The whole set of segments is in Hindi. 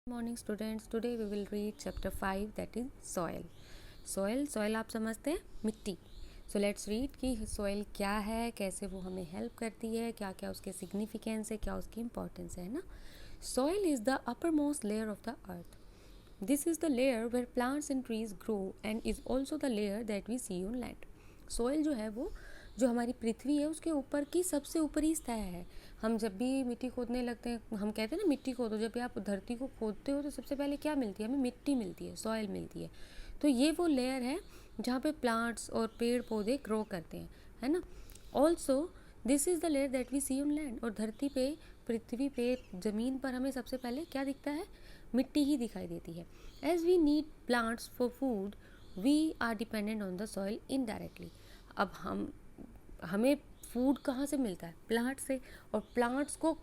Morning students, today we will read chapter 5 that is soil. Soil आप समझते हैं, मिट्टी। सो लेट्स रीड कि सॉयल क्या है, कैसे वो हमें हेल्प करती है, क्या क्या उसके सिग्निफिकेंस है, क्या उसकी इंपॉर्टेंस है ना। Soil is the upper most layer of the earth. This is the layer where plants and trees grow and is also the layer that we see on land. Soil जो है वो जो हमारी पृथ्वी है उसके ऊपर की सबसे ऊपरी सतह है. हम जब भी मिट्टी खोदने लगते हैं, हम कहते हैं ना मिट्टी खोदो, जब भी आप धरती को खोदते हो तो सबसे पहले क्या मिलती है, हमें मिट्टी मिलती है, सॉयल मिलती है. तो ये वो लेयर है जहाँ पे प्लांट्स और पेड़ पौधे ग्रो करते हैं, है ना. Also this is the layer that we see on land. और धरती पे, पृथ्वी पे, ज़मीन पर हमें सबसे पहले क्या दिखता है, मिट्टी ही दिखाई देती है. As we need plants for food we are dependent on the soil indirectly. अब हमें फूड कहाँ से मिलता है, प्लांट से. और प्लांट्स को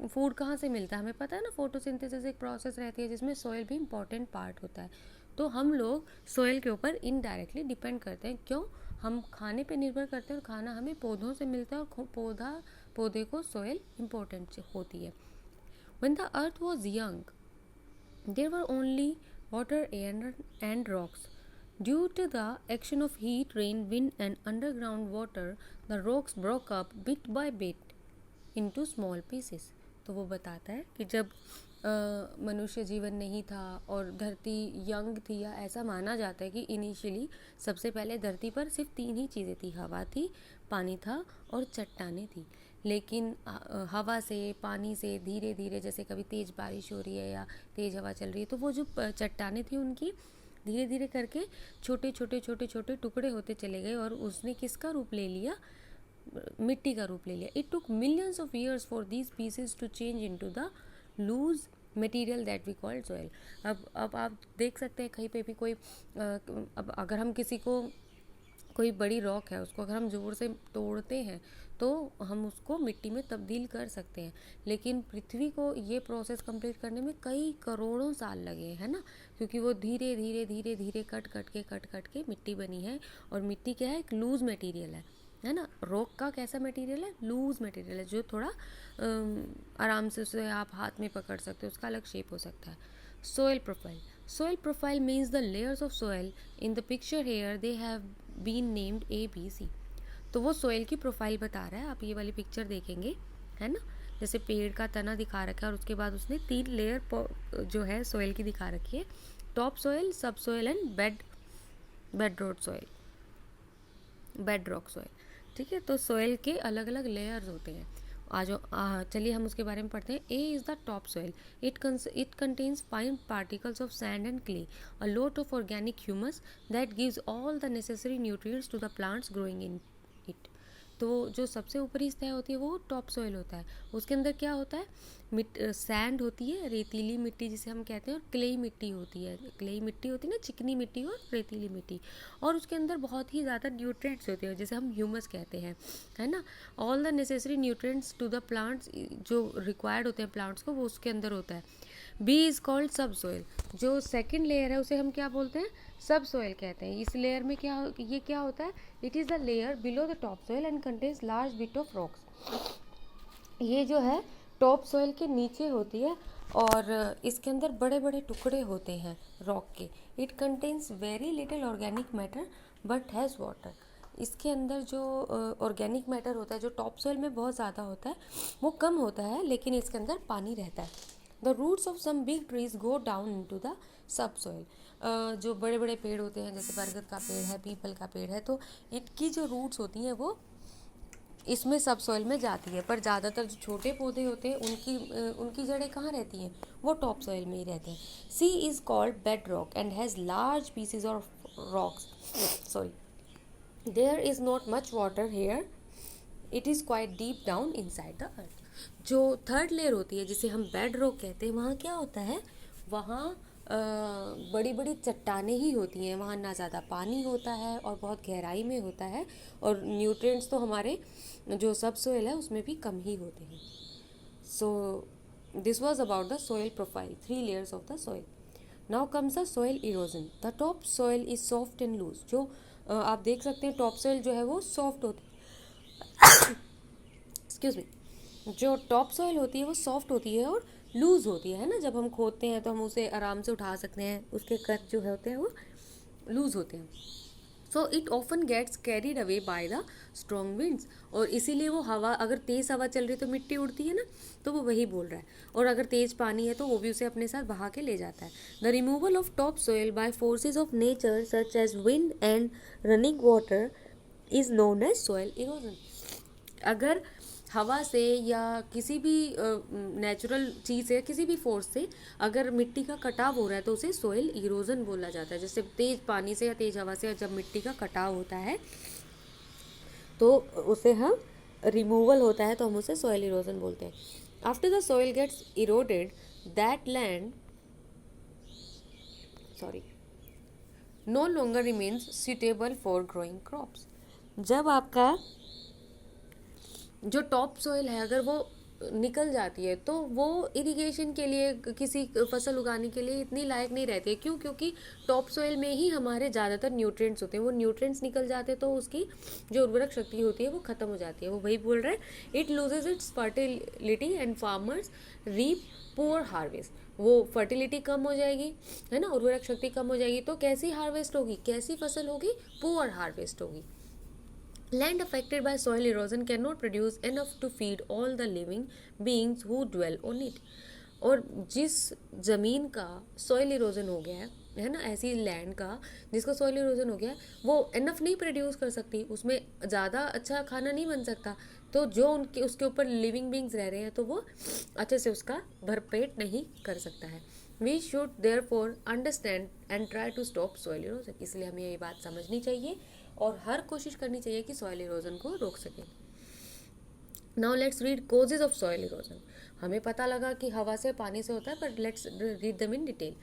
फूड कहाँ से मिलता है, हमें पता है ना. फोटोसिंथेसिस एक प्रोसेस रहती है जिसमें सॉइल भी इम्पॉर्टेंट पार्ट होता है. तो हम लोग सॉइल के ऊपर इनडायरेक्टली डिपेंड करते हैं. क्यों? हम खाने पे निर्भर करते हैं और खाना हमें पौधों से मिलता है और पौधे को सॉइल इम्पोर्टेंट होती है. When the earth was young, there were only water, air and rocks. Due to the action of heat, rain, wind and underground water, the rocks broke up bit by bit into small pieces. तो वो बताता है कि जब मनुष्य जीवन नहीं था और धरती यंग थी, या ऐसा माना जाता है कि इनिशियली सबसे पहले धरती पर सिर्फ 3 ही चीज़ें थी, हवा थी, पानी था और चट्टानें थी. लेकिन हवा से, पानी से धीरे धीरे, जैसे कभी तेज़ बारिश हो रही है या तेज़ हवा चल रही है, तो वो जो चट्टानें थी उनकी धीरे धीरे करके छोटे छोटे छोटे छोटे टुकड़े होते चले गए और उसने किसका रूप ले लिया, मिट्टी का रूप ले लिया. It took millions of years for these pieces to change into the loose material that we called soil. अब आप देख सकते हैं कहीं पे भी कोई अब अगर हम किसी को, कोई बड़ी रॉक है, उसको अगर हम ज़ोर से तोड़ते हैं तो हम उसको मिट्टी में तब्दील कर सकते हैं. लेकिन पृथ्वी को ये प्रोसेस कंप्लीट करने में कई करोड़ों साल लगे, है ना. क्योंकि वो धीरे धीरे धीरे धीरे कट कट के मिट्टी बनी है. और मिट्टी क्या है, एक लूज मटेरियल है ना. रॉक का कैसा मटेरियल है, लूज मटेरियल है, जो थोड़ा आराम से उसे आप हाथ में पकड़ सकते हो, उसका अलग शेप हो सकता है. Soil profile. Soil profile means the layers of soil. In the picture here they have been named ABC. तो वो सोयल की प्रोफाइल बता रहा है. आप ये वाली पिक्चर देखेंगे, है ना, जैसे पेड़ का तना दिखा रखा है और उसके बाद उसने 3 लेयर जो है सोयल की दिखा रखी है. टॉप सोयल, सब soil and bed rock soil. ठीक है, तो सोयल के अलग अलग लेयर्स होते हैं. चलिए हम उसके बारे में पढ़ते हैं. A is the top soil. It contains fine particles of sand and clay, a lot of organic humus that gives all the necessary nutrients to the plants growing in it. तो जो सबसे ऊपरी सतह होती है वो टॉप सोयल होता है. उसके अंदर क्या होता है, सैंड होती है, रेतीली मिट्टी जिसे हम कहते हैं, और क्लेई मिट्टी होती है. क्लेई मिट्टी होती है ना, चिकनी मिट्टी और रेतीली मिट्टी. और उसके अंदर बहुत ही ज़्यादा न्यूट्रिएंट्स होते हैं जिसे हम ह्यूमस कहते हैं, है ना. All the necessary nutrients to the plants, जो रिक्वायर्ड होते हैं प्लांट्स को, वो उसके अंदर होता है. B is called sub soil. जो सेकेंड लेयर है उसे हम क्या बोलते हैं, सब सोयल कहते हैं. इस लेयर में ये क्या होता है, it is the layer below the top soil and contains large bit of rocks. ये जो है टॉप सोयल के नीचे होती है और इसके अंदर बड़े बड़े टुकड़े होते हैं रॉक के. It contains very little organic matter but has water. इसके अंदर जो ऑर्गेनिक मैटर होता है, जो टॉप सोयल में बहुत ज़्यादा होता है, वो कम होता है, लेकिन इसके अंदर पानी रहता है. The roots of some big trees go down into the sub soil. जो बड़े बड़े पेड़ होते हैं, जैसे बरगद का पेड़ है, पीपल का पेड़ है, तो इनकी जो रूट्स होती हैं वो इसमें सब सॉइल में जाती है. पर ज़्यादातर जो छोटे पौधे होते हैं उनकी जड़ें कहाँ रहती हैं, वो टॉप सॉइल में ही रहते हैं. C is called bedrock and has large pieces of rocks. Sorry, there is not much water here. It is quite deep down inside the earth. जो थर्ड लेयर होती है जिसे हम बेड रॉक कहते हैं, वहाँ क्या होता है, वहाँ बड़ी बड़ी चट्टानें ही होती हैं. वहाँ ना ज़्यादा पानी होता है और बहुत गहराई में होता है, और न्यूट्रिएंट्स तो हमारे जो सब सोयल है उसमें भी कम ही होते हैं. So this was about the soil profile, 3 layers of the soil. Now comes the soil erosion. The top soil is soft and loose. जो आप देख सकते हैं टॉप सोयल जो है वो सॉफ्ट होती है. Excuse me. जो टॉप सॉइल होती है वो सॉफ्ट होती है और लूज होती है ना, जब हम खोदते हैं तो हम उसे आराम से उठा सकते हैं, उसके कट जो है होते हैं वो लूज होते हैं। So it often gets carried away by the strong winds, और इसीलिए वो हवा, अगर तेज़ हवा चल रही है तो मिट्टी उड़ती है ना, तो वो वही बोल रहा है, और अगर तेज़ पानी है तो वो भी उसे अपने साथ बहा के ले जाता है। The removal of top soil by forces of nature such as wind and running water is known as soil erosion. अगर हवा से या किसी भी नेचुरल चीज़ से, किसी भी फोर्स से अगर मिट्टी का कटाव हो रहा है तो उसे सोइल इरोजन बोला जाता है। जैसे तेज पानी से या तेज हवा से जब मिट्टी का कटाव होता है तो उसे हम रिमूवल होता है तो हम उसे सोइल इरोजन बोलते हैं। After the soil gets eroded that land no longer remains suitable for growing crops. जब आपका जो टॉप सॉइल है अगर वो निकल जाती है तो वो इरिगेशन के लिए, किसी फसल उगाने के लिए इतनी लायक नहीं रहती है। क्यों? क्योंकि टॉप सॉइल में ही हमारे ज़्यादातर न्यूट्रिएंट्स होते हैं, वो न्यूट्रिएंट्स निकल जाते हैं तो उसकी जो उर्वरक शक्ति होती है वो ख़त्म हो जाती है। वो वही बोल रहा है, it loses its fertility and farmers reap poor harvest. वो फर्टिलिटी कम हो जाएगी, है ना, उर्वरक शक्ति कम हो जाएगी, तो कैसी हार्वेस्ट होगी, कैसी फसल होगी, पुअर हार्वेस्ट होगी। Land affected by soil erosion cannot produce enough to feed all the living beings who dwell on it. और जिस ज़मीन का सॉइल इरोजन हो गया है ना, ऐसी लैंड का जिसका सॉइल इरोजन हो गया है, वो इनफ नहीं प्रोड्यूस कर सकती, उसमें ज़्यादा अच्छा खाना नहीं बन सकता, तो जो उनके उसके ऊपर लिविंग बींग्स रह रहे हैं तो वो अच्छे से उसका भरपेट नहीं कर सकता है। We should therefore understand and try to stop soil erosion. इसलिए हमें ये बात समझनी चाहिए और हर कोशिश करनी चाहिए कि सॉइल इरोजन को रोक सकें। Now let's read causes of soil erosion. हमें पता लगा कि हवा से, पानी से होता है, पर let's read them in detail.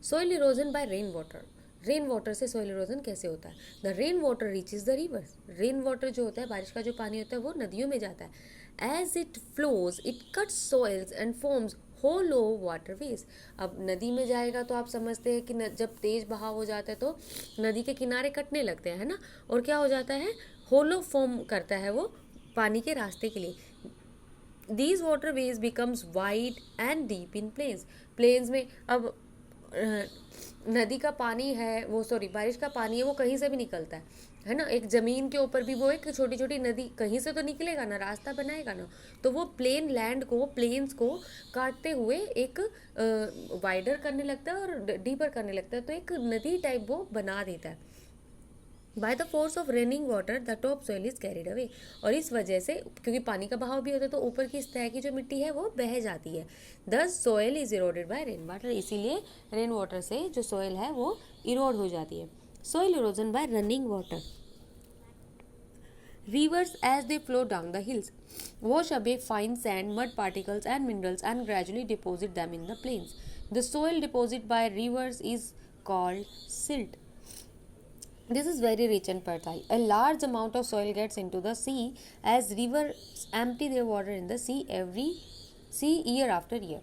Soil erosion bye rain water. Rain water से सॉइल इरोजन कैसे होता है? The rain water reaches the reverse. Rain water जो होता है, बारिश का जो पानी होता है, वो नदियों में जाता है। As it flows it cuts soils and forms hollow waterways. अब नदी में जाएगा तो आप समझते हैं कि जब तेज बहाव हो जाता है तो नदी के किनारे कटने लगते हैं, है ना, और क्या हो जाता है, होलो फॉर्म करता है वो पानी के रास्ते के लिए। These waterways becomes wide and deep in plains. Plains में अब नदी का पानी है, वो सॉरी बारिश का पानी है, वो कहीं से भी निकलता है ना, एक ज़मीन के ऊपर भी वो एक छोटी छोटी नदी कहीं से तो निकलेगा ना, रास्ता बनाएगा ना, तो वो प्लेन लैंड को, प्लेन्स को काटते हुए एक वाइडर करने लगता है और डीपर करने लगता है, तो एक नदी टाइप वो बना देता है। By the force of raining water the top soil is carried away. और इस वजह से, क्योंकि पानी का बहाव भी होता है, तो ऊपर की सतह की जो मिट्टी है वो बह जाती है। Thus soil is eroded by rain water. इसीलिए रेन वाटर से जो सॉइल है वो इरोड हो जाती है। Soil erosion by running water. Rivers, as they flow down the hills, wash away fine sand, mud particles, and minerals and gradually deposit them in the plains. The soil deposited by rivers is called silt. This is very rich and fertile. A large amount of soil gets into the sea as rivers empty their water in the sea year after year.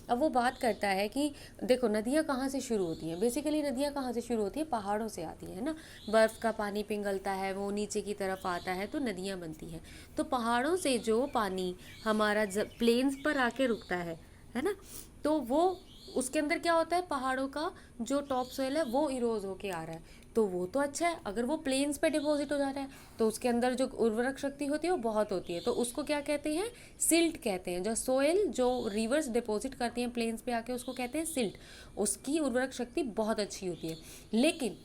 अब वो बात करता है कि देखो नदियाँ कहाँ से शुरू होती हैं। बेसिकली नदियाँ कहाँ से शुरू होती है? पहाड़ों से आती है ना, बर्फ़ का पानी पिघलता है, वो नीचे की तरफ आता है तो नदियाँ बनती हैं। तो पहाड़ों से जो पानी हमारा प्लेन्स पर आके रुकता है ना, तो वो उसके अंदर क्या होता है, पहाड़ों का जो टॉप सोइल है वो इरोज होके आ रहा है, तो वो तो अच्छा है। अगर वो प्लेन्स पे डिपॉजिट हो जा रहा है तो उसके अंदर जो उर्वरक शक्ति होती है वो बहुत होती है, तो उसको क्या कहते हैं? सिल्ट कहते हैं। जो सोइल जो रिवर्स डिपॉजिट करती हैं प्लेन्स पे आके, उसको कहते हैं सिल्ट। उसकी उर्वरक शक्ति बहुत अच्छी होती है। लेकिन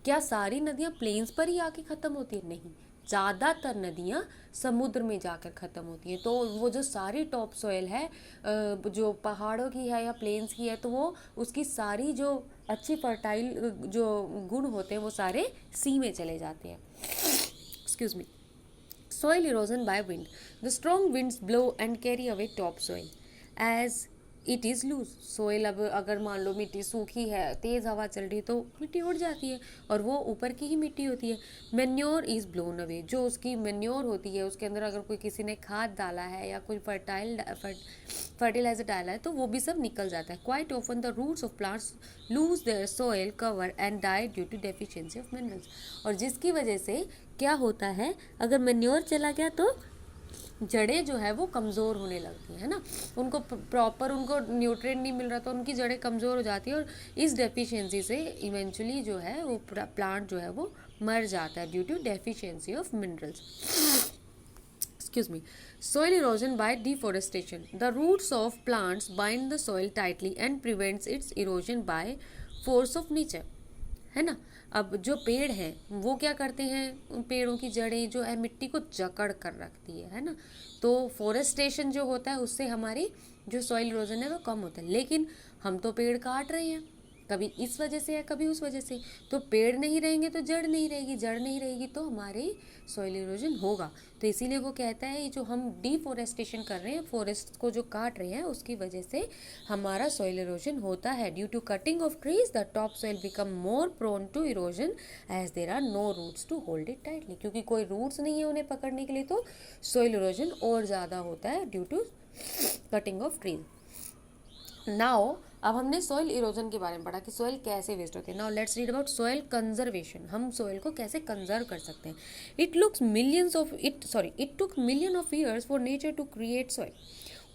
क्या सारी नदियाँ प्लेन्स पर ही आके ख़त्म होती है? नहीं, ज़्यादातर नदियाँ समुद्र में जाकर ख़त्म होती हैं। तो वो जो सारी टॉप सॉइल है जो पहाड़ों की है या प्लेन्स की है, तो वो उसकी सारी जो अच्छी फर्टाइल जो गुण होते हैं वो सारे सी में चले जाते हैं। Excuse me. Soil erosion by wind. The strong winds blow and carry away top soil as it is loose. Soil अब अगर मान लो मिट्टी सूखी है, तेज़ हवा चल रही तो मिट्टी उड़ जाती है और वो ऊपर की ही मिट्टी होती है। Manure is blown away. जो उसकी मैन्योर होती है, उसके अंदर अगर कोई किसी ने खाद डाला है या कोई फर्टिलाइजर डाला है तो वो भी सब निकल जाता है। Quite often the roots of plants lose their soil cover and die due to deficiency of minerals. और जिसकी वजह से क्या होता है, अगर मैन्योर चला गया तो जड़ें जो है वो कमज़ोर होने लगती है ना, उनको प्रॉपर उनको न्यूट्रिएंट नहीं मिल रहा तो उनकी जड़ें कमज़ोर हो जाती है, और इस डेफिशिएंसी से इवेंचुअली जो है वो प्लांट जो है वो मर जाता है due to deficiency of minerals. Excuse me. Soil erosion by deforestation. The roots of plants bind the soil tightly and prevents its erosion by force of nature. है ना. अब जो पेड़ हैं वो क्या करते हैं, पेड़ों की जड़ें जो है मिट्टी को जकड़ कर रखती है ना. तो फॉरेस्टेशन जो होता है उससे हमारी जो सॉइल इरोजन है वो कम होता है. लेकिन हम तो पेड़ काट रहे हैं, कभी इस वजह से या कभी उस वजह से. तो पेड़ नहीं रहेंगे तो जड़ नहीं रहेगी, जड़ नहीं रहेगी तो हमारी सॉइल इरोजन होगा. तो इसीलिए वो कहता है ये जो हम डिफोरेस्टेशन कर रहे हैं, फॉरेस्ट को जो काट रहे हैं उसकी वजह से हमारा सॉइल इरोजन होता है. Due to cutting of trees the top soil become more prone to erosion as there are no roots to hold it tightly. क्योंकि कोई रूट्स नहीं है उन्हें पकड़ने के लिए तो सॉइल इरोजन और ज़्यादा होता है due to cutting of trees. Now अब हमने सॉइल इरोजन के बारे में पढ़ा कि सॉइल कैसे वेस्ट होती है. Now let's read about soil conservation. हम सॉइल को कैसे कंजर्व कर सकते हैं. It took million of years for nature to create soil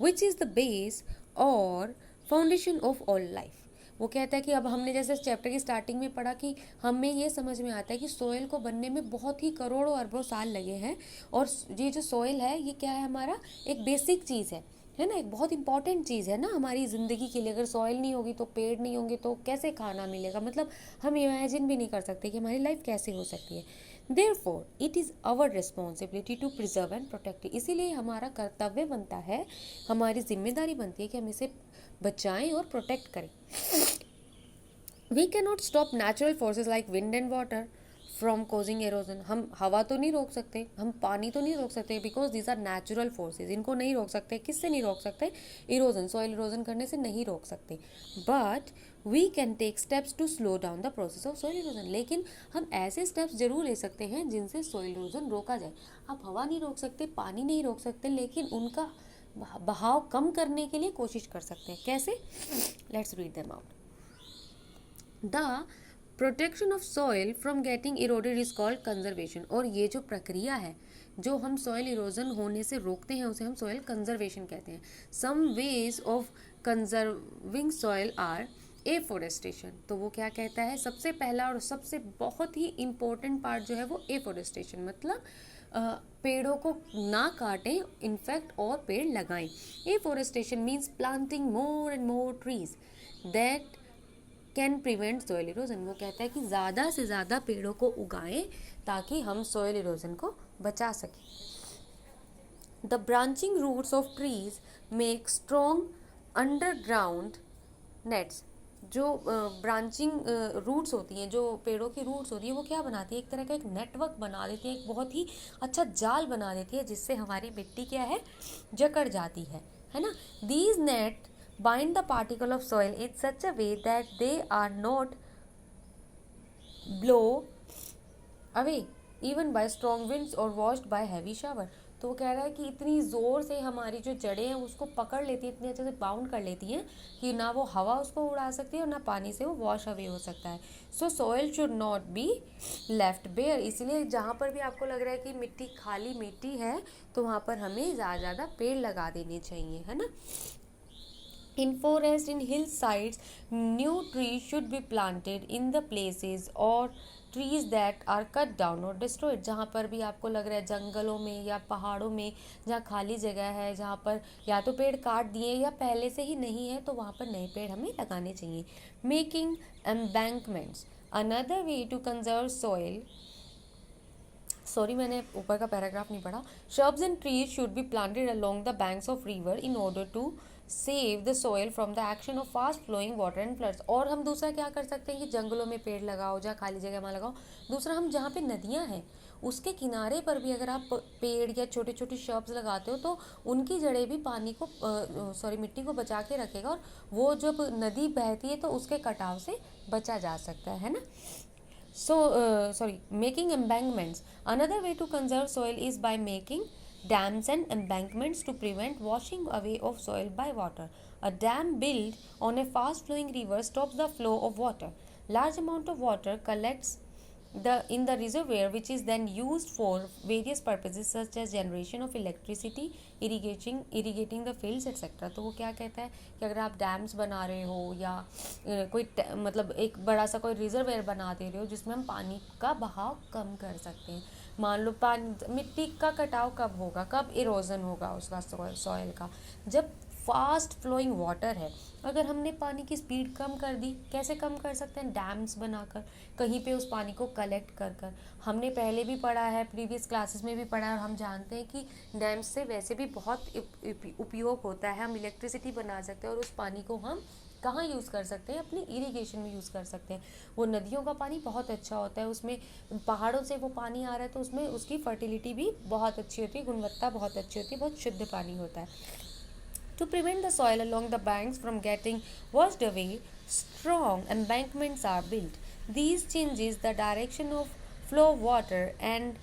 which is the base और फाउंडेशन ऑफ ऑल लाइफ. वो कहता है कि अब हमने जैसे चैप्टर की स्टार्टिंग में पढ़ा कि हमें ये समझ में आता है कि सॉइल को बनने में बहुत ही करोड़ों अरबों साल लगे हैं. और ये जो सॉइल है ये क्या है, हमारा एक बेसिक चीज़ है ना, एक बहुत इंपॉर्टेंट चीज़ है ना हमारी ज़िंदगी के लिए. अगर सॉइल नहीं होगी तो पेड़ नहीं होंगे तो कैसे खाना मिलेगा. मतलब हम इमेजिन भी नहीं कर सकते कि हमारी लाइफ कैसे हो सकती है. Therefore it is our responsibility to preserve and protect. इसीलिए हमारा कर्तव्य बनता है, हमारी जिम्मेदारी बनती है कि हम इसे बचाएं और प्रोटेक्ट करें. We can not stop natural forces like wind and water from causing erosion. हम हवा तो नहीं रोक सकते, हम पानी तो नहीं रोक सकते, because these are natural forces. इनको नहीं रोक सकते. किससे नहीं रोक सकते, इरोजन, सॉइल इरोजन करने से नहीं रोक सकते. But we can take steps to slow down the process of soil erosion. लेकिन हम ऐसे स्टेप्स जरूर ले सकते हैं जिनसे सॉइल इरोजन रोका जाए. आप हवा नहीं रोक सकते, पानी नहीं रोक सकते, लेकिन उनका बहाव कम करने के लिए कोशिश कर सकते हैं. कैसे, let's read them out. The protection of soil from getting eroded is called conservation. और ये जो प्रक्रिया है जो हम सॉइल इरोजन होने से रोकते हैं उसे हम सॉइल कंजर्वेशन कहते हैं. Some ways of conserving soil are afforestation. तो वो क्या कहता है, सबसे पहला और सबसे बहुत ही इम्पोर्टेंट पार्ट जो है वो एफोरेस्टेशन, मतलब पेड़ों को ना काटें इनफैक्ट और पेड़ लगाएं. Afforestation means planting more and more trees that can prevent soil erosion. वो कहता है कि ज़्यादा से ज़्यादा पेड़ों को उगाएं ताकि हम सॉइल इरोजन को बचा सकें. The branching roots of trees make strong underground nets. जो ब्रांचिंग रूट्स होती हैं, जो पेड़ों की रूट्स होती हैं, वो क्या बनाती है, एक तरह का एक नेटवर्क बना देती है, एक बहुत ही अच्छा जाल बना देती है जिससे हमारी मिट्टी क्या है, जकड़ जाती है ना. These net bind the particle of soil in such a way that they are not blow away even by strong winds or washed by heavy shower. तो वो कह रहा है कि इतनी ज़ोर से हमारी जो जड़ें हैं उसको पकड़ लेती है, इतने अच्छे से बाउंड कर लेती हैं कि ना वो हवा उसको उड़ा सकती है और ना पानी से वो वॉश अवे हो सकता है. So soil should not be left bare. इसलिए जहाँ पर भी आपको लग रहा है कि मिट्टी खाली मिट्टी है तो वहाँ पर हमें ज़्यादा पेड़ लगा देने चाहिए, है ना. In forest, in hillsides, new trees should be planted in the places or trees that are cut down or destroyed. जहाँ पर भी आपको लग रहा है जंगलों में या पहाड़ों में जहाँ खाली जगह है, जहाँ पर या तो पेड़ काट दिए या पहले से ही नहीं है, तो वहाँ पर नए पेड़ हमें लगाने चाहिए. Making embankments, another way to conserve soil. मैंने ऊपर का पैराग्राफ नहीं पढ़ा. Shrubs and trees should be planted along the banks of river in order to save the soil from the action of fast flowing water and floods. और हम दूसरा क्या कर सकते हैं कि जंगलों में पेड़ लगाओ, जहाँ खाली जगह में लगाओ. दूसरा, हम जहाँ पे नदियाँ हैं उसके किनारे पर भी अगर आप पेड़ या छोटे छोटे श्रब्स लगाते हो तो उनकी जड़ें भी पानी को मिट्टी को बचा के रखेगा और वो जब नदी बहती है तो उसके कटाव से बचा जा सकता है ना. Making embankments. Another way to conserve soil is by making dams and embankments to prevent washing away of soil by water. A dam built on a fast flowing river stops the flow of water. Large amount of water collects in the reservoir, which is then used for various purposes such as generation of electricity, irrigating the fields etc. तो वो क्या कहता है कि अगर आप डैम्स बना रहे हो या कोई मतलब एक बड़ा सा कोई रिजर्वेयर बना दे रहे हो जिसमें हम पानी का बहाव कम कर सकते हैं. मान लो पानी मिट्टी का कटाव कब होगा, कब इरोजन होगा उसका सॉइल का, जब फास्ट फ्लोइंग वाटर है. अगर हमने पानी की स्पीड कम कर दी, कैसे कम कर सकते हैं, डैम्स बनाकर, कहीं पे उस पानी को कलेक्ट कर कर. हमने पहले भी पढ़ा है, प्रीवियस क्लासेस में भी पढ़ा है, और हम जानते हैं कि डैम्स से वैसे भी बहुत उपयोग होता है. हम इलेक्ट्रिसिटी बना सकते हैं और उस पानी को हम कहाँ यूज़ कर सकते हैं, अपनी इरिगेशन में यूज़ कर सकते हैं. वो नदियों का पानी बहुत अच्छा होता है, उसमें पहाड़ों से वो पानी आ रहा है तो उसमें उसकी फर्टिलिटी भी बहुत अच्छी होती है, गुणवत्ता बहुत अच्छी होती है, बहुत शुद्ध पानी होता है. To prevent the soil along the banks from getting washed away, strong embankments are built. These changes the direction of flow of water and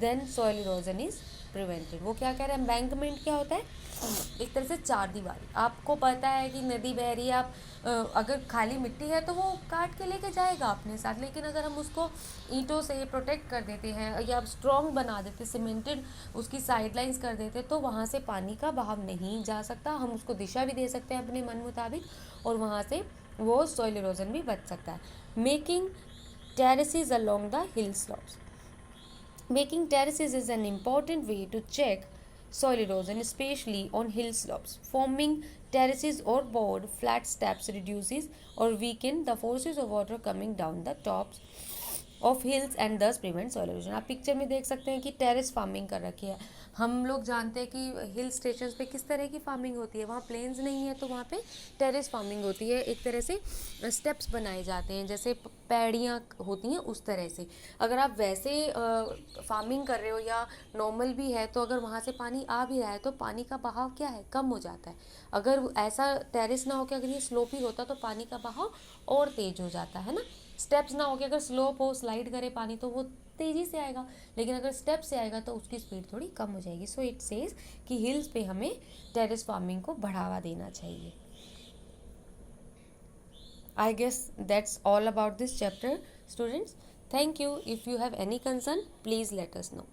then soil erosion is prevented. वो क्या कह रहे हैं, एम्बैंकमेंट क्या होता है, एक तरह से चार दीवारी. आपको पता है कि नदी बह रही है, आप अगर खाली मिट्टी है तो वो काट के लेके जाएगा अपने साथ, लेकिन अगर हम उसको ईंटों से प्रोटेक्ट कर देते हैं या स्ट्रॉन्ग बना देते, सीमेंटेड उसकी साइड लाइंस कर देते, तो वहाँ से पानी का बहाव नहीं जा सकता. हम उसको दिशा भी दे सकते हैं अपने मन मुताबिक, और वहाँ से वो सॉइल इरोजन भी बच सकता है. Making terraces along the hill slopes. Making terraces is an important way to check soil erosion, especially on hill slopes. Forming terraces or broad, flat steps reduces or weaken the forces of water coming down the tops of hills and दस प्रिवेंट सॉइल इरोजन. आप पिक्चर में देख सकते हैं कि टेरेस फार्मिंग कर रखी है. हम लोग जानते हैं कि हिल स्टेशन पे किस तरह की फार्मिंग होती है, वहाँ प्लेन्स नहीं है तो वहाँ पे टेरेस फार्मिंग होती है. एक तरह से स्टेप्स बनाए जाते हैं, जैसे पैड़ियाँ होती हैं उस तरह से. अगर आप वैसे फार्मिंग कर रहे हो या नॉर्मल भी है, तो अगर वहाँ से पानी आ भी रहा है तो पानी का बहाव क्या है, कम हो जाता है. अगर ऐसा टेरेस ना हो कि अगर ये स्लोप ही होता तो पानी का बहाव और तेज हो जाता है ना. स्टेप्स ना हो कि अगर स्लोप हो, स्लाइड करे पानी, तो वो तेज़ी से आएगा, लेकिन अगर स्टेप से आएगा तो उसकी स्पीड थोड़ी कम हो जाएगी. सो इट सेज कि हिल्स पे हमें टेरेस फार्मिंग को बढ़ावा देना चाहिए. I guess that's all about this chapter students. Thank you. If you have any concern please let us no.